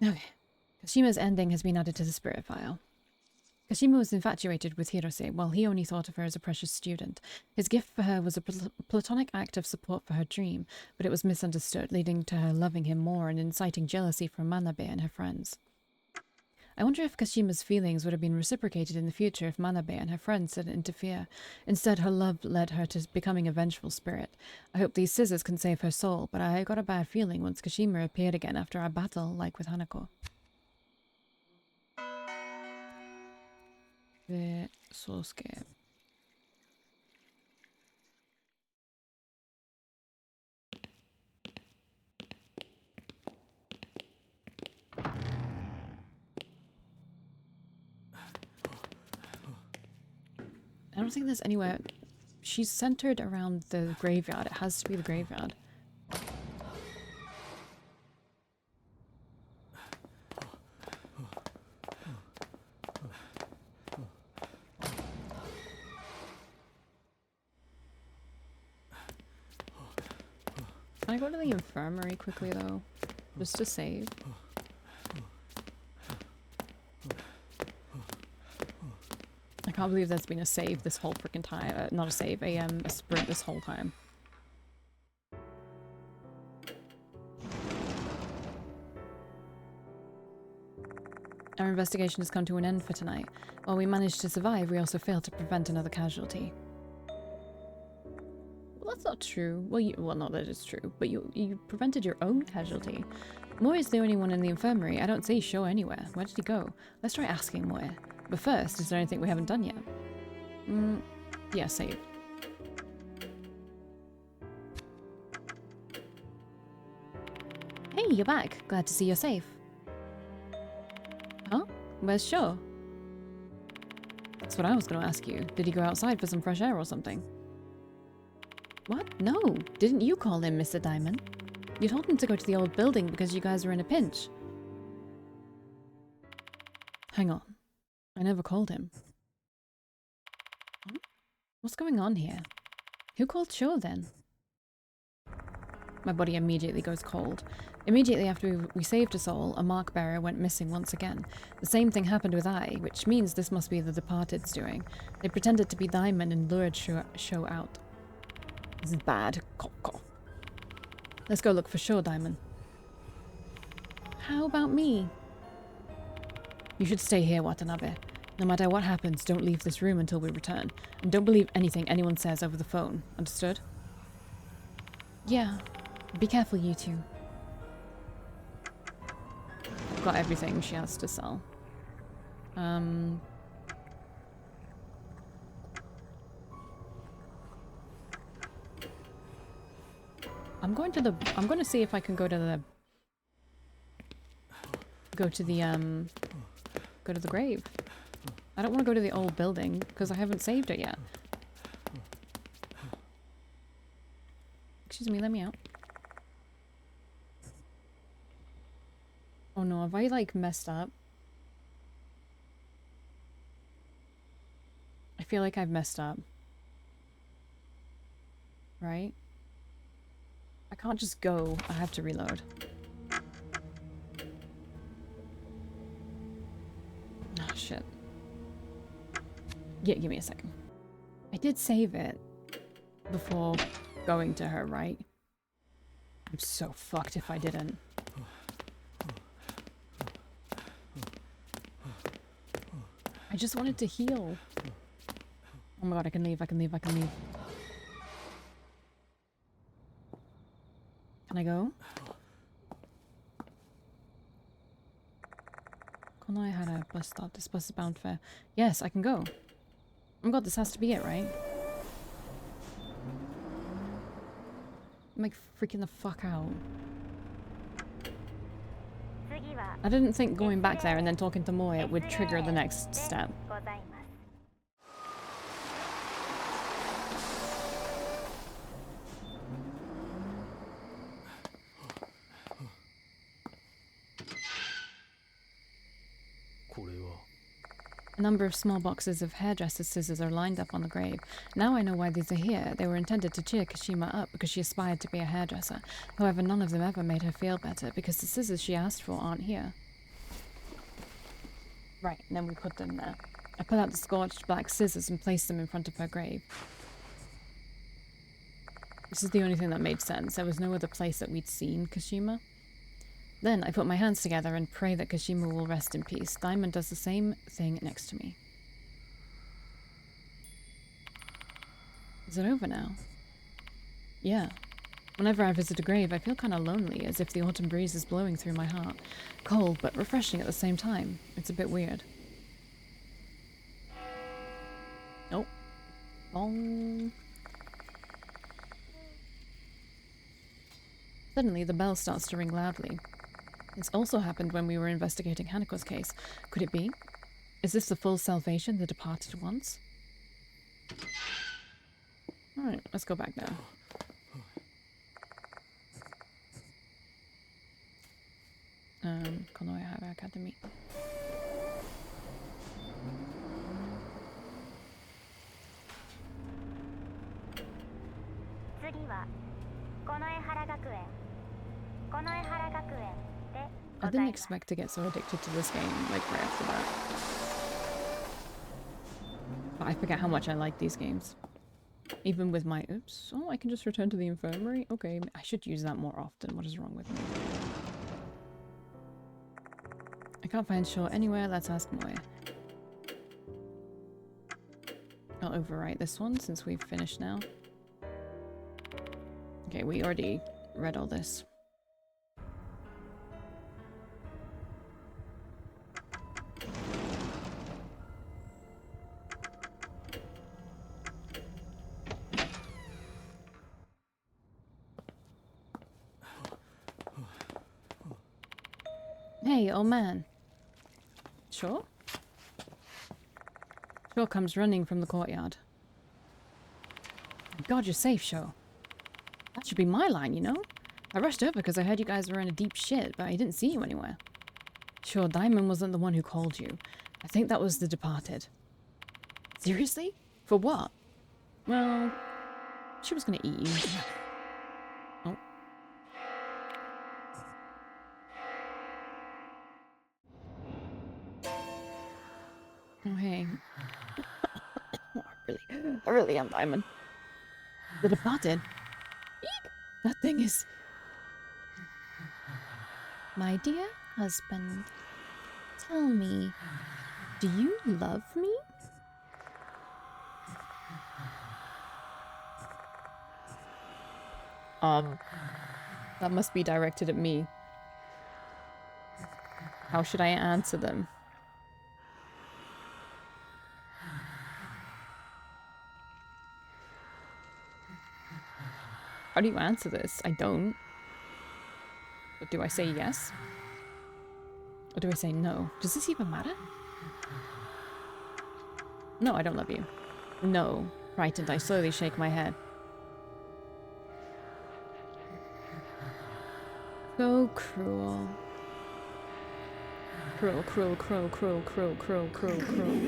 Okay. Kashima's ending has been added to the spirit file. Kashima was infatuated with Hirose, while he only thought of her as a precious student. His gift for her was a platonic act of support for her dream, but it was misunderstood, leading to her loving him more and inciting jealousy from Manabe and her friends. I wonder if Kashima's feelings would have been reciprocated in the future if Manabe and her friends didn't interfere. Instead, her love led her to becoming a vengeful spirit. I hope these scissors can save her soul, but I got a bad feeling once Kashima appeared again after our battle, like with Hanako. The Sosuke. I don't think there's anywhere. She's centered around the graveyard. It has to be the graveyard. Can I go to the infirmary quickly though? Just to save. I can't believe there's been a save this whole freaking time. Not a save, a sprint this whole time. Our investigation has come to an end for tonight. While we managed to survive, we also failed to prevent another casualty. Well, that's not true. Well, not that it's true, but you prevented your own casualty. Moe is the only one in the infirmary. I don't see Shou anywhere. Where did he go? Let's try asking Moe. But first, is there anything we haven't done yet? Yeah, save. Hey, you're back. Glad to see you're safe. Huh? Where's Shou? That's what I was going to ask you. Did he go outside for some fresh air or something? What? No. Didn't you call him, Mr. Diamond? You told him to go to the old building because you guys were in a pinch. Hang on. I never called him. What's going on here? Who called Shou then? My body immediately goes cold. Immediately after we saved us all, a mark bearer went missing once again. The same thing happened with I, which means this must be the Departed's doing. They pretended to be Diamond and lured Shou out. This is bad. Let's go look for Shou, Diamond. How about me? You should stay here, Watanabe. No matter what happens, don't leave this room until we return. And don't believe anything anyone says over the phone. Understood? Yeah. Be careful, you two. Got everything she has to sell. I'm going to see if I can go to the grave. I don't want to go to the old building because I haven't saved it yet. Excuse me, let me out. Oh no, have I like messed up? I feel like I've messed up. Right? I can't just go. I have to reload. Oh shit. Yeah, give me a second. I did save it before going to her, right? I'm so fucked if I didn't. I just wanted to heal. Oh my god, I can leave, I can leave, I can leave. Can I go? Konai had a bus stop. This bus is bound for... Yes, I can go. Oh my god, this has to be it, right? I'm like freaking the fuck out. I didn't think going back there and then talking to Moe would trigger the next step. A number of small boxes of hairdresser's scissors are lined up on the grave. Now I know why these are here. They were intended to cheer Kashima up because she aspired to be a hairdresser. However, none of them ever made her feel better because the scissors she asked for aren't here. Right, and then we put them there. I pulled out the scorched black scissors and placed them in front of her grave. This is the only thing that made sense. There was no other place that we'd seen Kashima. Then I put my hands together and pray that Kashima will rest in peace. Diamond does the same thing next to me. Is it over now? Yeah. Whenever I visit a grave, I feel kind of lonely, as if the autumn breeze is blowing through my heart. Cold, but refreshing at the same time. It's a bit weird. Nope. Bong. Suddenly, the bell starts to ring loudly. This also happened when we were investigating Haneko's case. Could it be? Is this the full salvation the departed wants? Alright, let's go back now. Konoe Hara Academy. I didn't expect to get so addicted to this game, like, right off the bat. But I forget how much I like these games. Even with my... Oops. Oh, I can just return to the infirmary? Okay, I should use that more often. What is wrong with me? I can't find Shou anywhere. Let's ask Moe. I'll overwrite this one since we've finished now. Okay, we already read all this. Hey, old man. Shou? Shou comes running from the courtyard. God, you're safe, Shou. That should be my line, you know? I rushed over because I heard you guys were in a deep shit, but I didn't see you anywhere. Sure, Diamond wasn't the one who called you. I think that was the departed. Seriously? For what? Well, she was gonna eat you. Oh. Oh, hey. I really am Diamond. The departed? Eep. That thing is... My dear husband, tell me, do you love me? That must be directed at me. How should I answer them? How do you answer this? I don't. But do I say yes? Or do I say no? Does this even matter? No, I don't love you. No. Frightened, I slowly shake my head. So cruel. Cruel, cruel, cruel, cruel, cruel, cruel, cruel, cruel.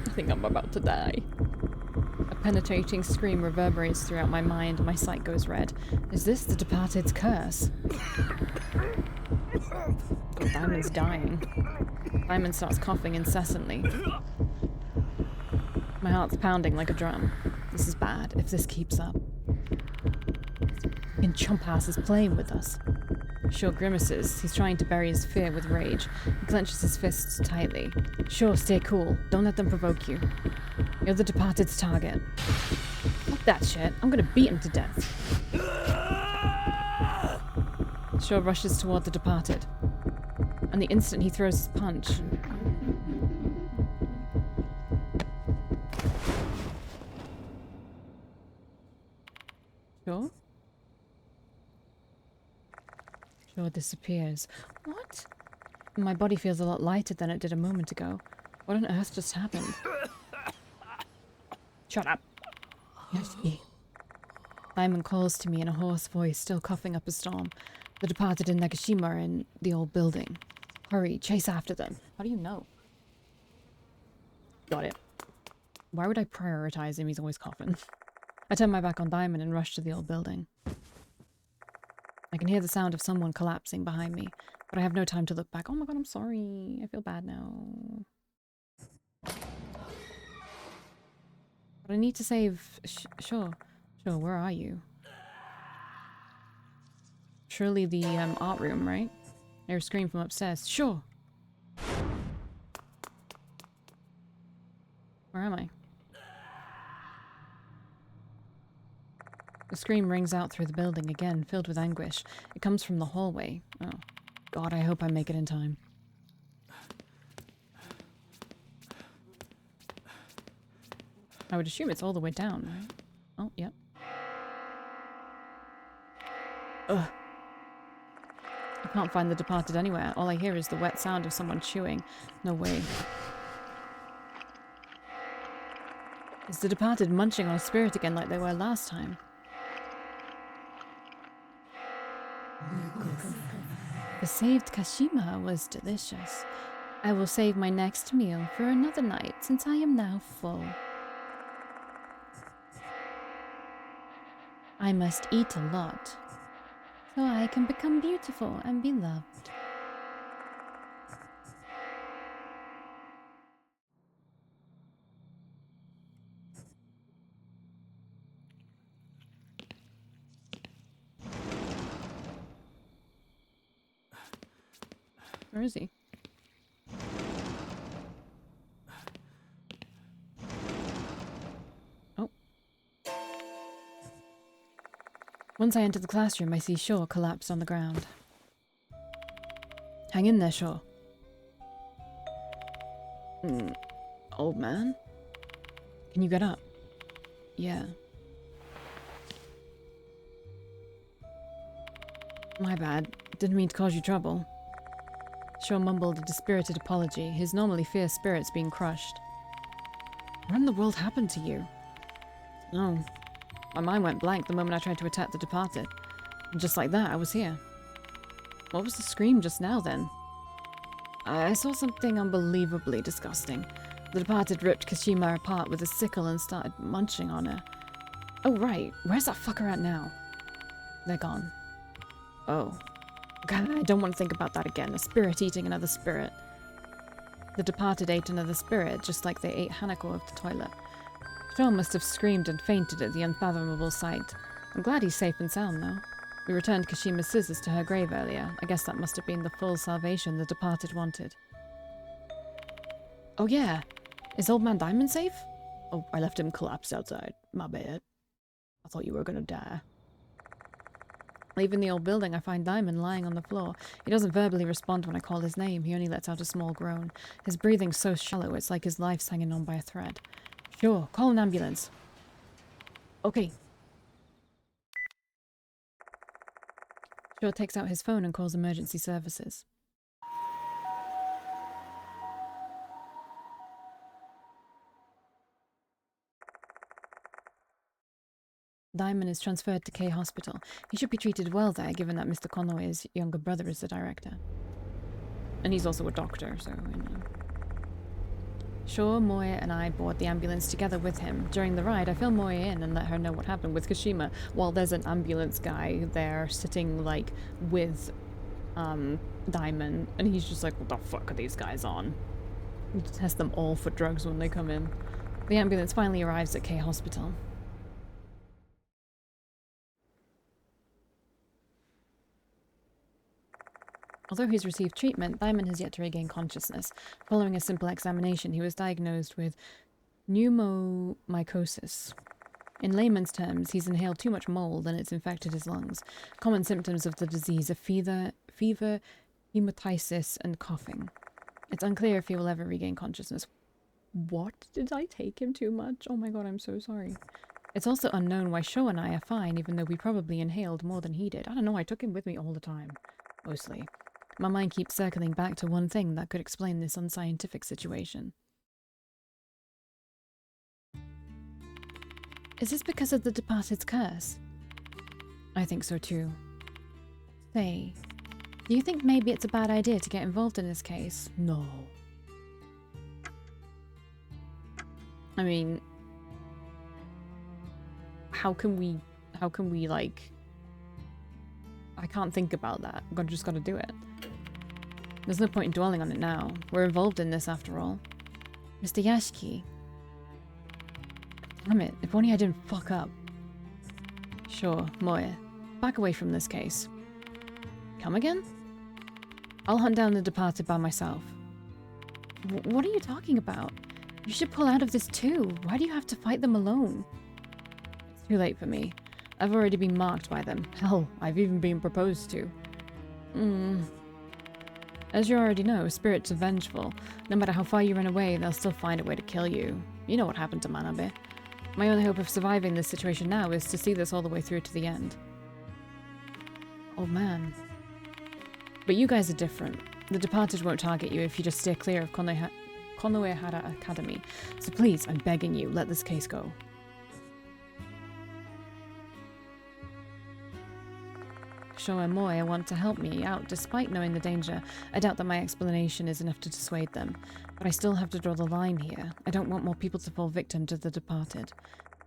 I think I'm about to die. A penetrating scream reverberates throughout my mind. My sight goes red. Is this the departed's curse? God, Diamond's dying. Diamond starts coughing incessantly. My heart's pounding like a drum. This is bad if this keeps up. And chump ass is playing with us. Shou grimaces. He's trying to bury his fear with rage. He clenches his fists tightly. Shou, stay cool. Don't let them provoke you. You're the departed's target. Fuck that shit. I'm gonna beat him to death. Shou rushes toward the departed. And the instant he throws his punch... Shou? Shou disappears. What? My body feels a lot lighter than it did a moment ago. What on earth just happened? Shut up. Yoshi. Diamond calls to me in a hoarse voice, still coughing up a storm. The departed and Nagashima are in the old building. Hurry, chase after them. How do you know? Got it. Why would I prioritize him? He's always coughing. I turn my back on Diamond and rush to the old building. I can hear the sound of someone collapsing behind me, but I have no time to look back. Oh my god, I'm sorry. I feel bad now. But I need to save... Sure. Sure, where are you? Surely the art room, right? I hear a scream from upstairs. Sure. Where am I? The scream rings out through the building again, filled with anguish. It comes from the hallway. Oh, God, I hope I make it in time. I would assume it's all the way down, right? Oh, yep. Ugh. I can't find the departed anywhere. All I hear is the wet sound of someone chewing. No way. Is the departed munching on a spirit again like they were last time? The saved Kashima was delicious. I will save my next meal for another night since I am now full. I must eat a lot, so I can become beautiful and be loved. Where is he? Oh. Once I enter the classroom, I see Shou collapsed on the ground. Hang in there, Shou. Old man? Can you get up? Yeah. My bad. Didn't mean to cause you trouble. Shou mumbled a dispirited apology, his normally fierce spirits being crushed. What in the world happened to you? Oh. My mind went blank the moment I tried to attack the departed. And just like that, I was here. What was the scream just now, then? I saw something unbelievably disgusting. The departed ripped Kashima apart with a sickle and started munching on her. Oh, right. Where's that fucker at now? They're gone. Oh. God, I don't want to think about that again. A spirit eating another spirit. The departed ate another spirit, just like they ate Hanako of the toilet. Shou must have screamed and fainted at the unfathomable sight. I'm glad he's safe and sound, though. We returned Kashima's scissors to her grave earlier. I guess that must have been the full salvation the departed wanted. Oh yeah, is Old Man Diamond safe? Oh, I left him collapsed outside. My bad. I thought you were gonna die. Leaving the old building, I find Diamond lying on the floor. He doesn't verbally respond when I call his name. He only lets out a small groan. His breathing's so shallow, it's like his life's hanging on by a thread. Sure, call an ambulance. Okay. Shou takes out his phone and calls emergency services. Diamond is transferred to K Hospital. He should be treated well there, given that Mr. Conway's younger brother is the director. And he's also a doctor, so, you know. Shou, Moya, and I board the ambulance together with him. During the ride, I fill Moya in and let her know what happened with Kashima, while there's an ambulance guy there sitting, like, with, Diamond, and he's just like, what the fuck are these guys on? We test them all for drugs when they come in. The ambulance finally arrives at K Hospital. Although he's received treatment, Diamond has yet to regain consciousness. Following a simple examination, he was diagnosed with pneumomycosis. In layman's terms, he's inhaled too much mold and it's infected his lungs. Common symptoms of the disease are fever, hemoptysis, and coughing. It's unclear if he will ever regain consciousness. What? Did I take him too much? Oh my god, I'm so sorry. It's also unknown why Shou and I are fine, even though we probably inhaled more than he did. I don't know, I took him with me all the time. Mostly. My mind keeps circling back to one thing that could explain this unscientific situation. Is this because of the departed's curse? I think so too. Say, do you think maybe it's a bad idea to get involved in this case? No. I mean, how can we like I can't think about that. I've just gotta do it. There's no point in dwelling on it now. We're involved in this after all. Mr. Yashiki. Damn it, if only I didn't fuck up. Sure, Moe. Back away from this case. Come again? I'll hunt down the departed by myself. What are you talking about? You should pull out of this too. Why do you have to fight them alone? It's too late for me. I've already been marked by them. Hell, I've even been proposed to. As you already know, spirits are vengeful. No matter how far you run away, they'll still find a way to kill you. You know what happened to Manabe. My only hope of surviving this situation now is to see this all the way through to the end. Oh man. But you guys are different. The departed won't target you if you just steer clear of Konoehara Academy. So please, I'm begging you, let this case go. Shou and Moe want to help me out despite knowing the danger. I doubt that my explanation is enough to dissuade them. But I still have to draw the line here. I don't want more people to fall victim to the departed.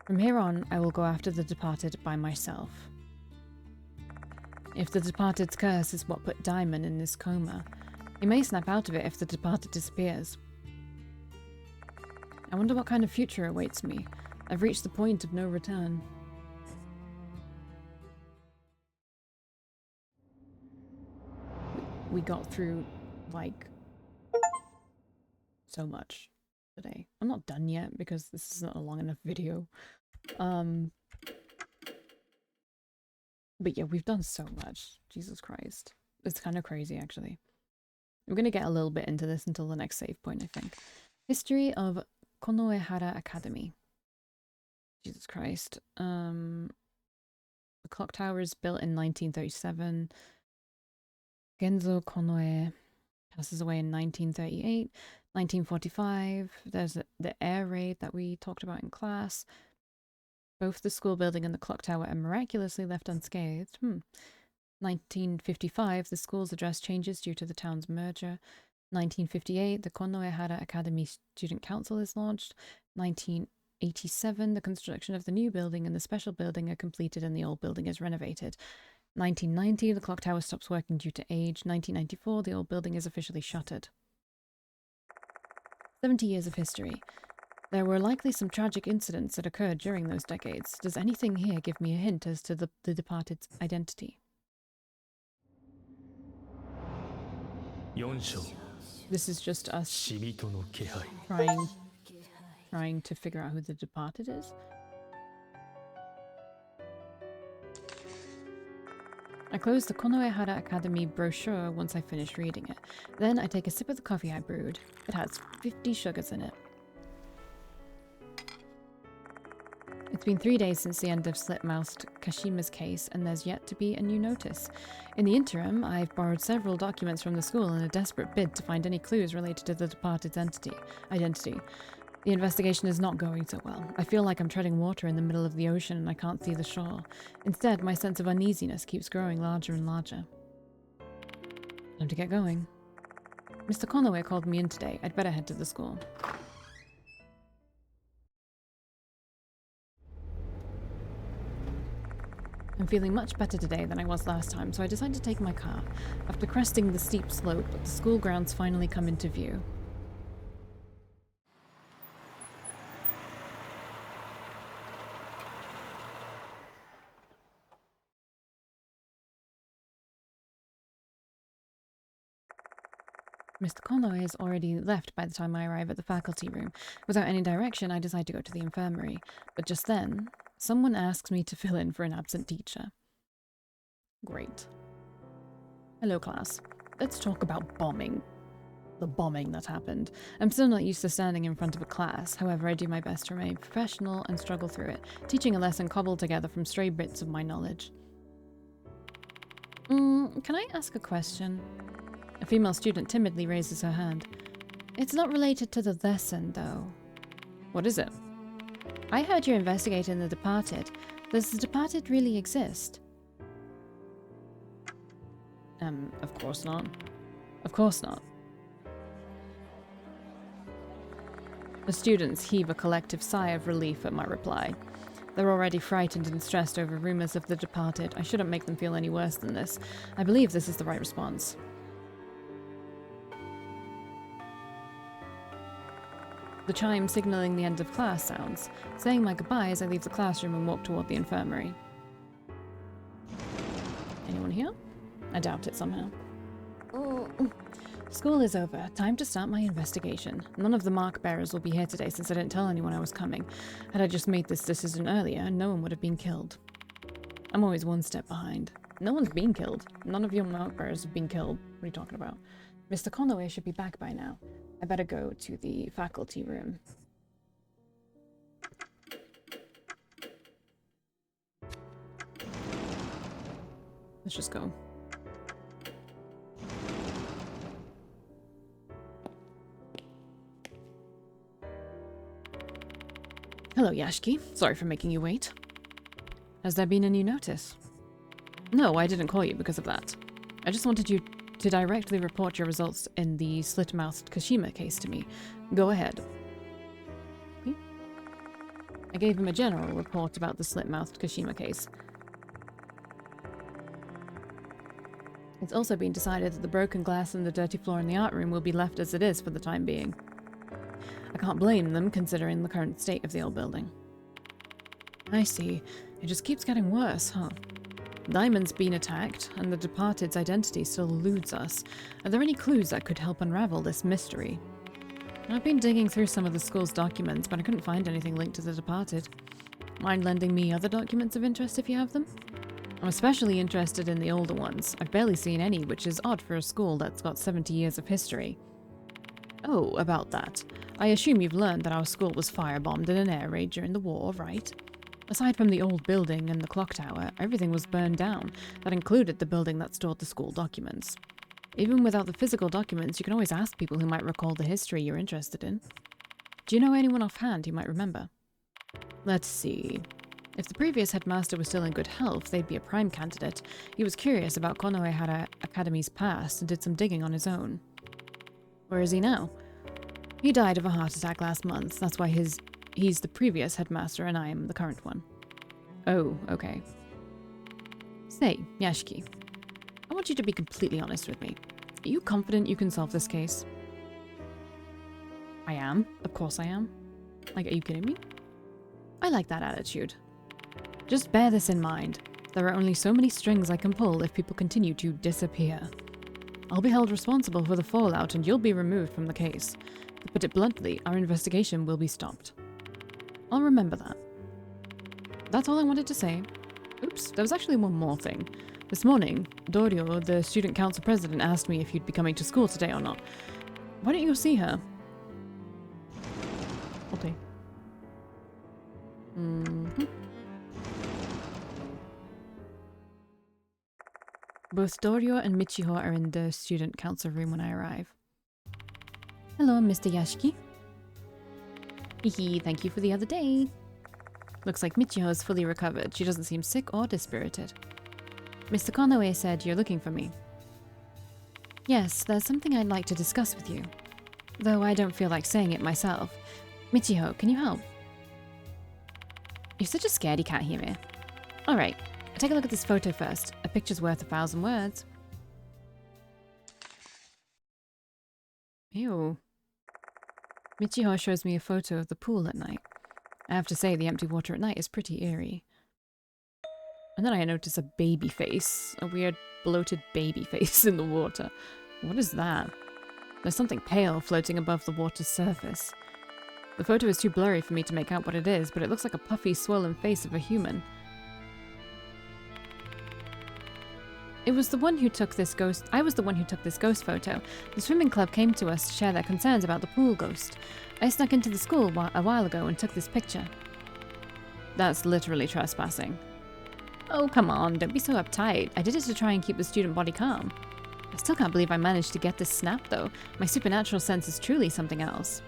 From here on, I will go after the departed by myself. If the departed's curse is what put Diamond in this coma, he may snap out of it if the departed disappears. I wonder what kind of future awaits me. I've reached the point of no return. We got through, like, so much today. I'm not done yet because this isn't a long enough video. But yeah, we've done so much. Jesus Christ. It's kind of crazy, actually. We're going to get a little bit into this until the next save point, I think. History of Konoehara Academy. Jesus Christ. The clock tower is built in 1937. Genzo Konoe passes away in 1938. 1945, there's the air raid that we talked about in class. Both the school building and the clock tower are miraculously left unscathed. 1955, the school's address changes due to the town's merger. 1958, the Konoehara Academy Student Council is launched. 1987, the construction of the new building and the special building are completed and the old building is renovated. 1990, the clock tower stops working due to age. 1994, the old building is officially shuttered. 70 years of history. There were likely some tragic incidents that occurred during those decades. Does anything here give me a hint as to the departed's identity? This is just us trying to figure out who the departed is. I close the Konoehara Academy brochure once I finish reading it. Then I take a sip of the coffee I brewed. It has 50 sugars in it. It's been 3 days since the end of slit-mouthed Kashima's case, and there's yet to be a new notice. In the interim, I've borrowed several documents from the school in a desperate bid to find any clues related to the departed's identity. The investigation is not going so well. I feel like I'm treading water in the middle of the ocean and I can't see the shore. Instead, my sense of uneasiness keeps growing larger and larger. Time to get going. Mr. Konoe called me in today. I'd better head to the school. I'm feeling much better today than I was last time, so I decide to take my car. After cresting the steep slope, the school grounds finally come into view. Mr. Konoe is already left by the time I arrive at the faculty room. Without any direction, I decide to go to the infirmary. But just then, someone asks me to fill in for an absent teacher. Great. Hello, class. Let's talk about bombing. The bombing that happened. I'm still not used to standing in front of a class. However, I do my best to remain professional and struggle through it, teaching a lesson cobbled together from stray bits of my knowledge. Can I ask a question? A female student timidly raises her hand. It's not related to the lesson, though. What is it? I heard you're investigating the departed. Does the departed really exist? Of course not. Of course not. The students heave a collective sigh of relief at my reply. They're already frightened and stressed over rumors of the departed. I shouldn't make them feel any worse than this. I believe this is the right response. The chime signaling the end of class sounds. Saying my goodbyes, I leave the classroom and walk toward the infirmary. Anyone here? I doubt it somehow. School is over. Time to start my investigation. None of the mark bearers will be here today since I didn't tell anyone I was coming. Had I just made this decision earlier, no one would have been killed. I'm always one step behind. No one's been killed. None of your mark bearers have been killed. What are you talking about? Mr. Conway should be back by now. I better go to the faculty room. Let's just go. Hello, Yashiki. Sorry for making you wait. Has there been any notice? No, I didn't call you because of that. I just wanted you to directly report your results in the slit-mouthed Kashima case to me. Go ahead. I gave him a general report about the slit-mouthed Kashima case. It's also been decided that the broken glass and the dirty floor in the art room will be left as it is for the time being. I can't blame them, considering the current state of the old building. I see. It just keeps getting worse, huh? Diamond's been attacked, and the departed's identity still eludes us. Are there any clues that could help unravel this mystery? I've been digging through some of the school's documents, but I couldn't find anything linked to the departed. Mind lending me other documents of interest if you have them? I'm especially interested in the older ones. I've barely seen any, which is odd for a school that's got 70 years of history. Oh, about that. I assume you've learned that our school was firebombed in an air raid during the war, right? Aside from the old building and the clock tower, everything was burned down. That included the building that stored the school documents. Even without the physical documents, you can always ask people who might recall the history you're interested in. Do you know anyone offhand who might remember? Let's see. If the previous headmaster was still in good health, they'd be a prime candidate. He was curious about Konoe Academy's past and did some digging on his own. Where is he now? He died of a heart attack last month. That's why he's the previous headmaster and I am the current one. Oh, okay. Say, Yashiki, I want you to be completely honest with me. Are you confident you can solve this case? I am. Of course I am. Like, are you kidding me? I like that attitude. Just bear this in mind. There are only so many strings I can pull if people continue to disappear. I'll be held responsible for the fallout and you'll be removed from the case. To put it bluntly, our investigation will be stopped. I'll remember that. That's all I wanted to say. Oops, there was actually one more thing. This morning, Dorio, the student council president, asked me if you'd be coming to school today or not. Why don't you go see her? Okay. Both Dorio and Michiho are in the student council room when I arrive. Hello, Mr. Yashiki. Hehe, thank you for the other day. Looks like Michiho is fully recovered. She doesn't seem sick or dispirited. Mr. Konoe said you're looking for me. Yes, there's something I'd like to discuss with you. Though I don't feel like saying it myself. Michiho, can you help? You're such a scaredy cat, Hime. Alright, take a look at this photo first. A picture's worth 1,000 words. Ew. Michiho shows me a photo of the pool at night. I have to say, the empty water at night is pretty eerie. And then I notice a baby face. A weird, bloated baby face in the water. What is that? There's something pale floating above the water's surface. The photo is too blurry for me to make out what it is, but it looks like a puffy, swollen face of a human. I was the one who took this ghost photo. The swimming club came to us to share their concerns about the pool ghost. I snuck into the school a while ago and took this picture. That's literally trespassing. Oh, come on, don't be so uptight. I did it to try and keep the student body calm. I still can't believe I managed to get this snap, though. My supernatural sense is truly something else.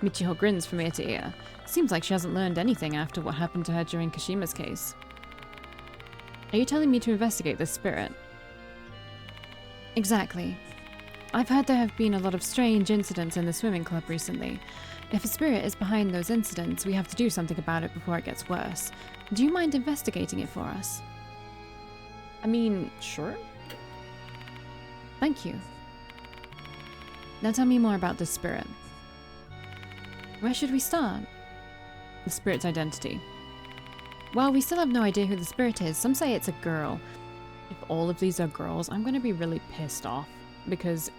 Michiho grins from ear to ear. Seems like she hasn't learned anything after what happened to her during Kashima's case. Are you telling me to investigate this spirit? Exactly. I've heard there have been a lot of strange incidents in the swimming club recently. If a spirit is behind those incidents, we have to do something about it before it gets worse. Do you mind investigating it for us? I mean, sure. Thank you. Now tell me more about this spirit. Where should we start? The spirit's identity. Well, we still have no idea who the spirit is. Some say it's a girl. If all of these are girls, I'm going to be really pissed off. Because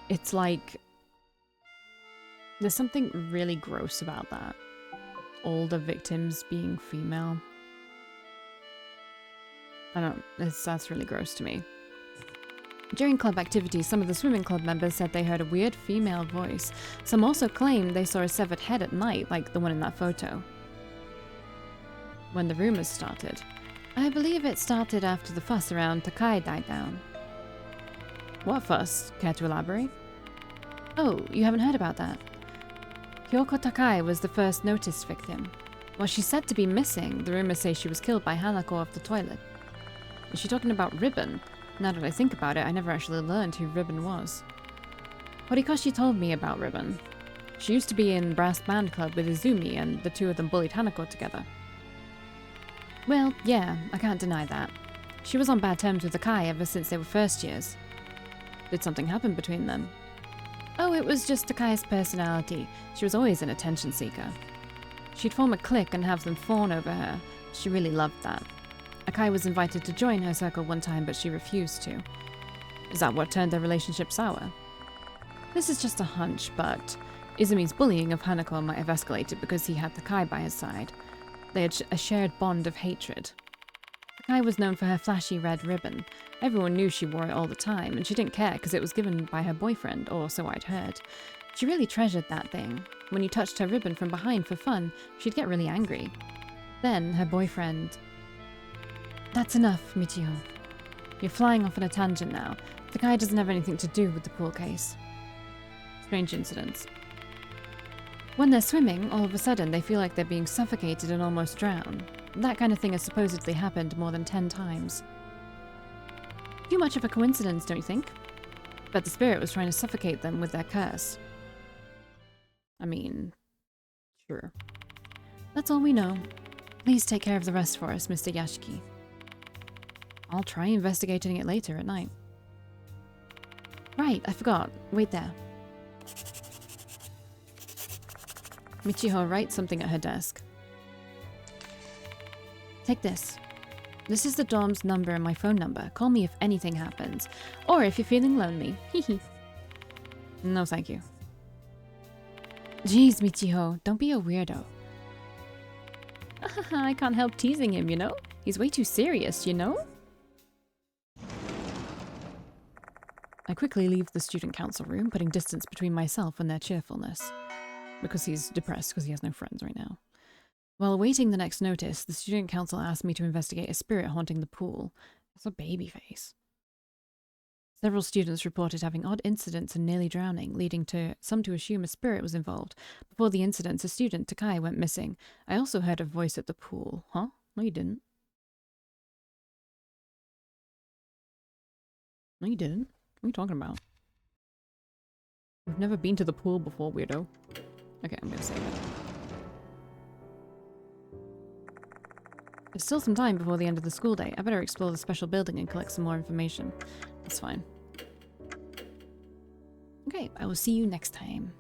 it's like... there's something really gross about that. All the victims being female. I don't... that's really gross to me. During club activities, some of the swimming club members said they heard a weird female voice. Some also claimed they saw a severed head at night, like the one in that photo. When the rumors started. I believe it started after the fuss around Takai died down. What fuss? Care to elaborate? Oh, you haven't heard about that? Hyoko Takai was the first noticed victim. While she's said to be missing, the rumors say she was killed by Hanako off the toilet. Is she talking about Ribbon? Now that I think about it, I never actually learned who Ribbon was. Horikoshi told me about Ribbon. She used to be in brass band club with Izumi, and the two of them bullied Hanako together. Well, yeah, I can't deny that. She was on bad terms with Takai ever since they were first years. Did something happen between them? Oh, it was just Takai's personality. She was always an attention seeker. She'd form a clique and have them fawn over her. She really loved that. Takai was invited to join her circle one time, but she refused to. Is that what turned their relationship sour? This is just a hunch, but Izumi's bullying of Hanako might have escalated because he had Takai by his side. They had a shared bond of hatred. Takai was known for her flashy red ribbon. Everyone knew she wore it all the time, and she didn't care because it was given by her boyfriend, or so I'd heard. She really treasured that thing. When you touched her ribbon from behind for fun, she'd get really angry. Then, her boyfriend... That's enough, Michiho. You're flying off on a tangent now. Takai doesn't have anything to do with the pool case. Strange incidents. When they're swimming, all of a sudden they feel like they're being suffocated and almost drowned. That kind of thing has supposedly happened more than 10 times. Too much of a coincidence, don't you think? But the spirit was trying to suffocate them with their curse. I mean, sure. That's all we know. Please take care of the rest for us, Mr. Yashiki. I'll try investigating it later at night. Right, I forgot. Wait there. Michiho writes something at her desk. Take this. This is the dorm's number and my phone number. Call me if anything happens. Or if you're feeling lonely. Hehe. No, thank you. Jeez, Michiho, don't be a weirdo. I can't help teasing him, you know? He's way too serious, you know? I quickly leave the student council room, putting distance between myself and their cheerfulness. Because he's depressed because he has no friends right now. While awaiting the next notice, the student council asked me to investigate a spirit haunting the pool. It's a baby face. Several students reported having odd incidents and nearly drowning, leading to some to assume a spirit was involved. Before the incidents, a student, Takai, went missing. I also heard a voice at the pool. Huh? No, you didn't. No, you didn't. What are you talking about? We've never been to the pool before, weirdo. Okay, I'm gonna save it. There's still some time before the end of the school day. I better explore the special building and collect some more information. That's fine. Okay, I will see you next time.